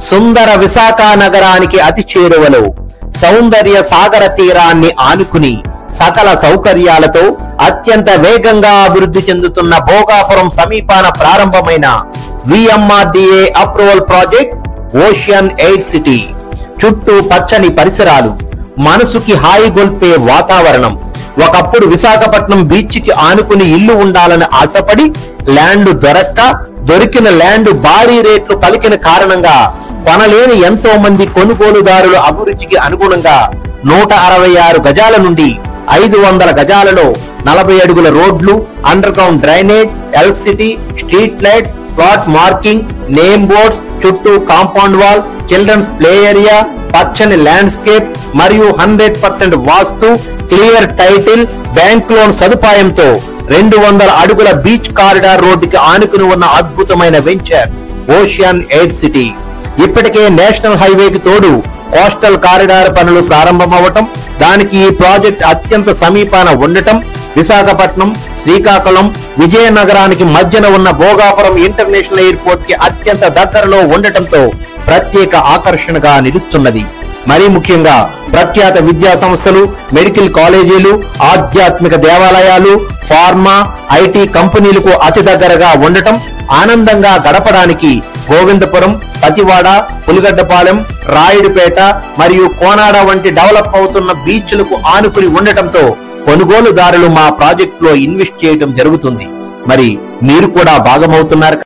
సుందర విశాఖ నగరానికి అతి చేరువలో సౌందర్య సాగర తీరాన్ని ఆనుకుని సకల సౌకర్యాలతో అత్యంత వేగంగా అభివృద్ధి చెందుతున్న భోగాపురం సమీపాన ప్రారంభమైన VMRDA approval project ocean 8 city. చుట్టూ పచ్చని పరిసరాలు, మనసుకి హాయి గొల్పే వాతావరణం. ఒకప్పుడు విశాఖపట్నం బీచ్ కి ఆనుకుని ఇల్లు ఉండాలని ఆశపడి ల్యాండ్ దొరికిన ల్యాండ్ భారీ రేట్లు పలికిన కారణంగా కొనలేని ఎంతో మంది కొనుగోలుదారుల అభిరుచికి అనుగుణంగా 166 గజాల నుండి 500 గజాలలో 40 అడుగుల రోడ్లు, under ground drainage, electricity, street light, plot marking, name boards, చుట్టూ compound wall, children's play area, పచ్చని ల్యాండ్స్కేప్ మరియు 100% vastu, clear title, bank loan సదుపాయంతో 200 అడుగుల బీచ్ కారిడార్ రోడ్డుకి ఆనుకుని ఉన్న అద్భుతమైన వెంచర్ ఓషియన్ 8 సిటీ. ఇప్పటికే నేషనల్ హైవేకి తోడు కోస్టల్ కారిడార్ పనులు ప్రారంభమవటం, దానికి ఈ ప్రాజెక్ట్ అత్యంత సమీపాన ఉండటం, విశాఖపట్నం, శ్రీకాకుళం, విజయనగరానికి మధ్యన ఉన్న భోగాపురం ఇంటర్నేషనల్ ఎయిర్పోర్ట్ కి అత్యంత దగ్గరలో ఉండటంతో ప్రత్యేక ఆకర్షణగా నిలుస్తున్నది. మరీ ముఖ్యంగా ప్రఖ్యాత విద్యా సంస్థలు, మెడికల్ కాలేజీలు, ఆధ్యాత్మిక దేవాలయాలు, ఫార్మా, ఐటీ కంపెనీలకు అతి దగ్గరగా ఉండటం, ఆనందంగా గడపడానికి గోవిందపురం, పతివాడ, పులిగడ్డపాలెం, రాయుడుపేట మరియు కోనాడ వంటి డెవలప్ అవుతున్న బీచ్లకు ఆనుకుని ఉండటంతో కొనుగోలుదారులు మా ప్రాజెక్ట్ లో ఇన్వెస్ట్ చేయడం జరుగుతుంది. మరి మీరు కూడా భాగమవుతున్నారు.